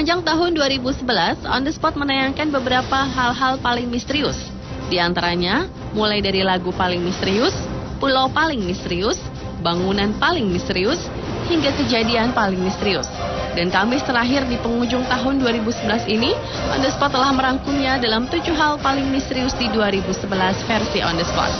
Sepanjang tahun 2011, On The Spot menayangkan beberapa hal-hal paling misterius. Di antaranya, mulai dari lagu paling misterius, pulau paling misterius, bangunan paling misterius, hingga kejadian paling misterius. Dan Kamis terakhir di penghujung tahun 2011 ini, On The Spot telah merangkumnya dalam 7 hal paling misterius di 2011 versi On The Spot.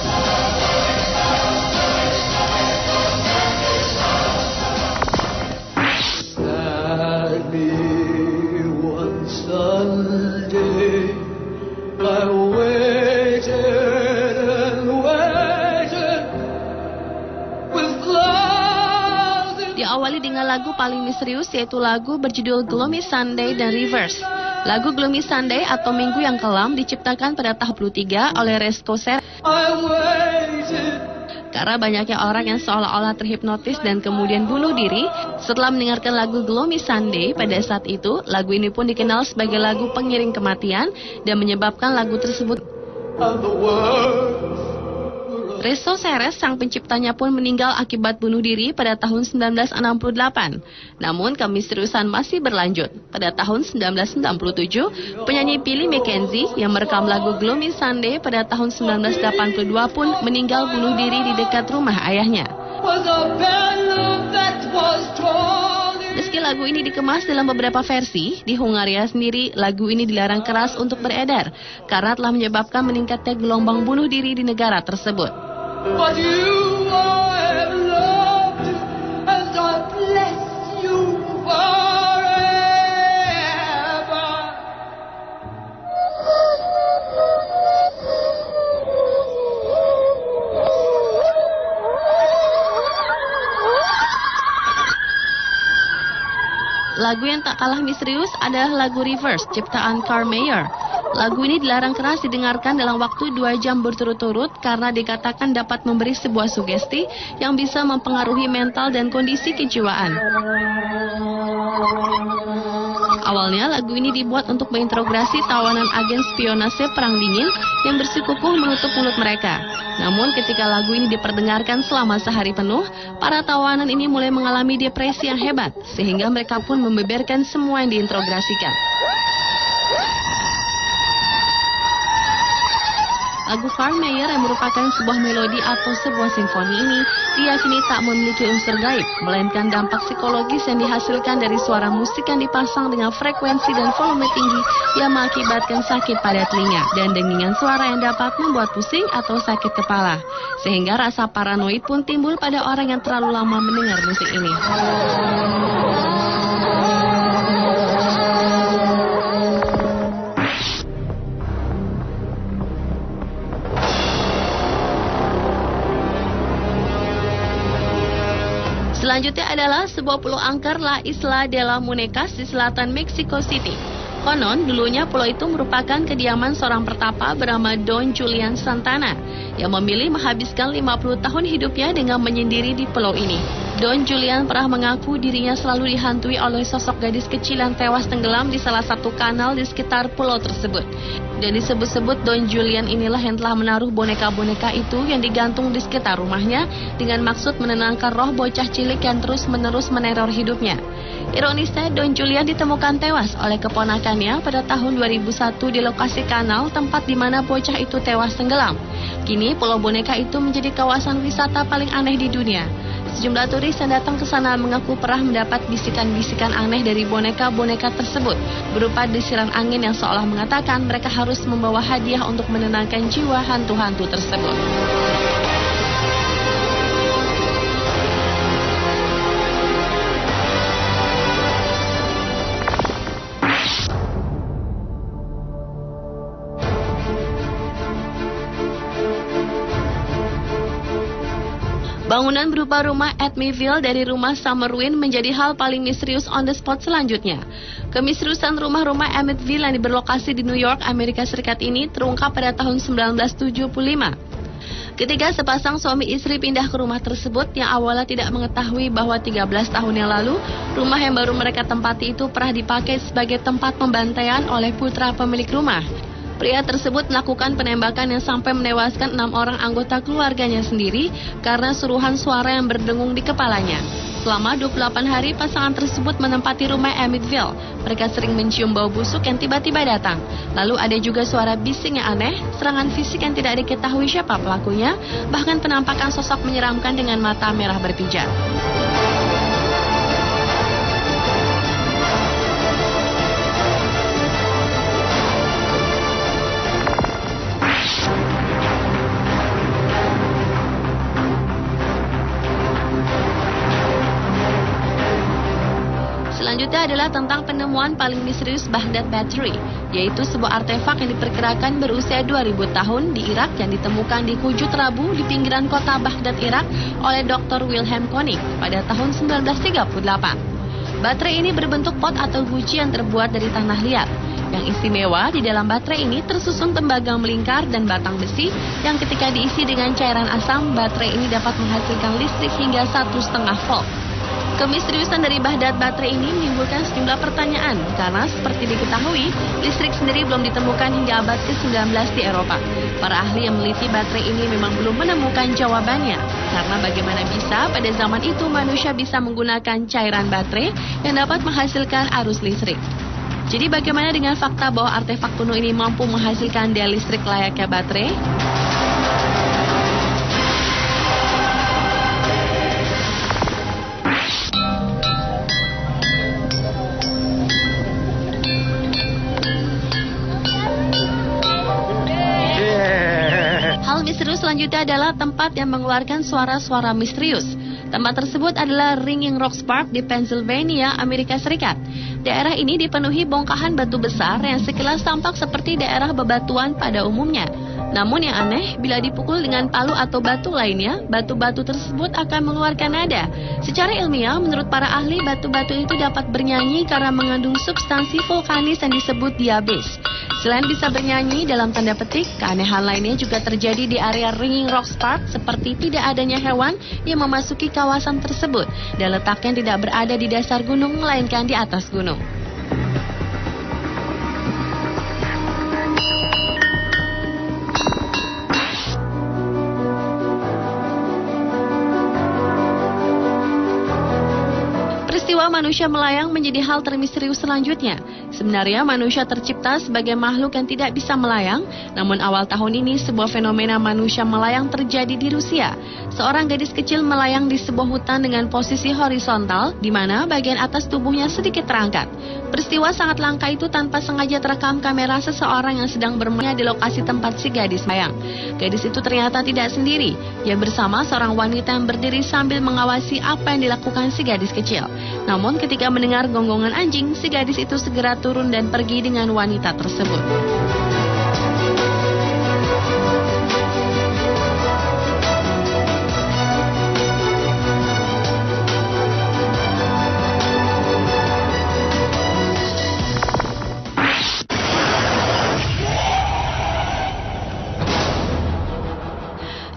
Diawali dengan lagu paling misterius, yaitu lagu berjudul Gloomy Sunday dan Reverse. Lagu Gloomy Sunday atau Minggu yang Kelam diciptakan pada tahun 2003 oleh Resco Ser. Karena banyaknya orang yang seolah-olah terhipnotis dan kemudian bunuh diri setelah mendengarkan lagu Gloomy Sunday pada saat itu, lagu ini pun dikenal sebagai lagu pengiring kematian dan menyebabkan lagu tersebut. Reso Seres, sang penciptanya pun meninggal akibat bunuh diri pada tahun 1968. Namun kemisteriusan masih berlanjut. Pada tahun 1997, penyanyi Billy Mackenzie yang merekam lagu Gloomy Sunday pada tahun 1982 pun meninggal bunuh diri di dekat rumah ayahnya. Meski lagu ini dikemas dalam beberapa versi, di Hungaria sendiri lagu ini dilarang keras untuk beredar karena telah menyebabkan meningkatnya gelombang bunuh diri di negara tersebut. But you have loved and God bless you forever. Lagu yang tak kalah misterius adalah lagu Reverse ciptaan Carl Mayer. Lagu ini dilarang keras didengarkan dalam waktu 2 jam berturut-turut karena dikatakan dapat memberi sebuah sugesti yang bisa mempengaruhi mental dan kondisi kejiwaan. Awalnya lagu ini dibuat untuk menginterogasi tawanan agen spionase Perang Dingin yang bersikukuh menutup mulut mereka. Namun ketika lagu ini diperdengarkan selama sehari penuh, para tawanan ini mulai mengalami depresi yang hebat sehingga mereka pun membeberkan semua yang diinterogasikan. Lagu Carl Mayer yang merupakan sebuah melodi atau sebuah simfoni ini diyakini tak memiliki unsur gaib, melainkan dampak psikologis yang dihasilkan dari suara musik yang dipasang dengan frekuensi dan volume tinggi yang mengakibatkan sakit pada telinga dan dengingan suara yang dapat membuat pusing atau sakit kepala. Sehingga rasa paranoid pun timbul pada orang yang terlalu lama mendengar musik ini. Selanjutnya adalah sebuah pulau angker La Isla de la Muñecas di selatan Mexico City. Konon, dulunya pulau itu merupakan kediaman seorang pertapa bernama Don Julian Santana yang memilih menghabiskan 50 tahun hidupnya dengan menyendiri di pulau ini. Don Julian pernah mengaku dirinya selalu dihantui oleh sosok gadis kecil yang tewas tenggelam di salah satu kanal di sekitar pulau tersebut. Dan disebut-sebut Don Julian inilah yang telah menaruh boneka-boneka itu yang digantung di sekitar rumahnya dengan maksud menenangkan roh bocah cilik yang terus-menerus meneror hidupnya. Ironisnya, Don Julian ditemukan tewas oleh keponakannya pada tahun 2001 di lokasi kanal tempat di mana bocah itu tewas tenggelam. Kini, pulau boneka itu menjadi kawasan wisata paling aneh di dunia. Sejumlah turis yang datang ke sana mengaku pernah mendapat bisikan-bisikan aneh dari boneka-boneka tersebut, berupa desiran angin yang seolah mengatakan mereka harus membawa hadiah untuk menenangkan jiwa hantu-hantu tersebut. Bangunan berupa rumah Amityville dari rumah Summerwind menjadi hal paling misterius On The Spot selanjutnya. Kemisteriusan rumah-rumah Amityville yang berlokasi di New York, Amerika Serikat ini terungkap pada tahun 1975. Ketika sepasang suami istri pindah ke rumah tersebut yang awalnya tidak mengetahui bahwa 13 tahun yang lalu, rumah yang baru mereka tempati itu pernah dipakai sebagai tempat pembantaian oleh putra pemilik rumah. Pria tersebut melakukan penembakan yang sampai menewaskan 6 orang anggota keluarganya sendiri karena suruhan suara yang berdengung di kepalanya. Selama 28 hari, pasangan tersebut menempati rumah Amityville. Mereka sering mencium bau busuk yang tiba-tiba datang. Lalu ada juga suara bising yang aneh, serangan fisik yang tidak diketahui siapa pelakunya, bahkan penampakan sosok menyeramkan dengan mata merah berpijat. Selanjutnya adalah tentang penemuan paling misterius Baghdad Battery, yaitu sebuah artefak yang diperkirakan berusia 2000 tahun di Irak yang ditemukan di Hujut Rabu di pinggiran kota Baghdad, Irak oleh Dr. Wilhelm Koenig pada tahun 1938. Baterai ini berbentuk pot atau guci yang terbuat dari tanah liat. Yang istimewa, di dalam baterai ini tersusun tembaga melingkar dan batang besi yang ketika diisi dengan cairan asam, baterai ini dapat menghasilkan listrik hingga 1,5 volt. Kemisteriusan dari Baghdad baterai ini menimbulkan sejumlah pertanyaan karena seperti diketahui, listrik sendiri belum ditemukan hingga abad ke-19 di Eropa. Para ahli yang meneliti baterai ini memang belum menemukan jawabannya, karena bagaimana bisa pada zaman itu manusia bisa menggunakan cairan baterai yang dapat menghasilkan arus listrik. Jadi bagaimana dengan fakta bahwa artefak kuno ini mampu menghasilkan daya listrik layaknya baterai? Hal misterius selanjutnya adalah tempat yang mengeluarkan suara-suara misterius. Tempat tersebut adalah Ringing Rocks Park di Pennsylvania, Amerika Serikat. Daerah ini dipenuhi bongkahan batu besar yang sekilas tampak seperti daerah bebatuan pada umumnya. Namun yang aneh, bila dipukul dengan palu atau batu lainnya, batu-batu tersebut akan mengeluarkan nada. Secara ilmiah, menurut para ahli, batu-batu itu dapat bernyanyi karena mengandung substansi vulkanis yang disebut diabase. Selain bisa bernyanyi dalam tanda petik, keanehan lainnya juga terjadi di area Ringing Rocks Park seperti tidak adanya hewan yang memasuki kawasan tersebut dan letaknya tidak berada di dasar gunung melainkan di atas gunung. Peristiwa manusia melayang menjadi hal termisterius selanjutnya. Sebenarnya manusia tercipta sebagai makhluk yang tidak bisa melayang, namun awal tahun ini sebuah fenomena manusia melayang terjadi di Rusia. Seorang gadis kecil melayang di sebuah hutan dengan posisi horizontal, di mana bagian atas tubuhnya sedikit terangkat. Peristiwa sangat langka itu tanpa sengaja terekam kamera seseorang yang sedang bermain di lokasi tempat si gadis melayang. Gadis itu ternyata tidak sendiri, ia bersama seorang wanita yang berdiri sambil mengawasi apa yang dilakukan si gadis kecil. Namun ketika mendengar gonggongan anjing, si gadis itu segera turun dan pergi dengan wanita tersebut.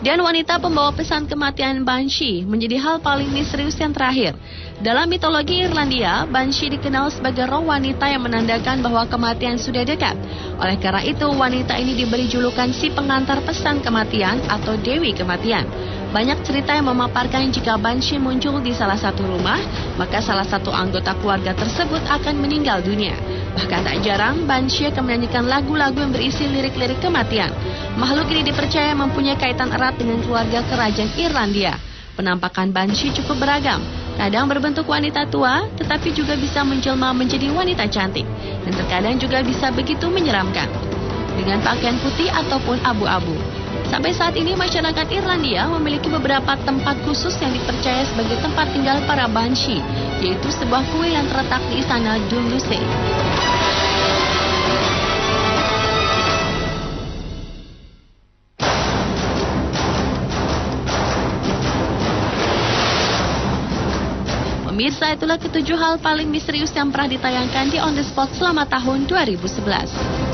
Dan wanita pembawa pesan kematian Banshee menjadi hal paling misterius yang terakhir. Dalam mitologi Irlandia, Banshee dikenal sebagai roh wanita yang menandakan bahwa kematian sudah dekat. Oleh karena itu, wanita ini diberi julukan si pengantar pesan kematian atau Dewi Kematian. Banyak cerita yang memaparkan jika Banshee muncul di salah satu rumah, maka salah satu anggota keluarga tersebut akan meninggal dunia. Bahkan tak jarang, Banshee akan menyanyikan lagu-lagu yang berisi lirik-lirik kematian. Makhluk ini dipercaya mempunyai kaitan erat dengan keluarga kerajaan Irlandia. Penampakan Banshee cukup beragam. Kadang berbentuk wanita tua, tetapi juga bisa menjelma menjadi wanita cantik. Dan terkadang juga bisa begitu menyeramkan, dengan pakaian putih ataupun abu-abu. Sampai saat ini masyarakat Irlandia memiliki beberapa tempat khusus yang dipercaya sebagai tempat tinggal para Banshee, yaitu sebuah kuil yang terletak di istana Dungluce. Pemirsa, itulah ketujuh hal paling misterius yang pernah ditayangkan di On The Spot selama tahun 2011.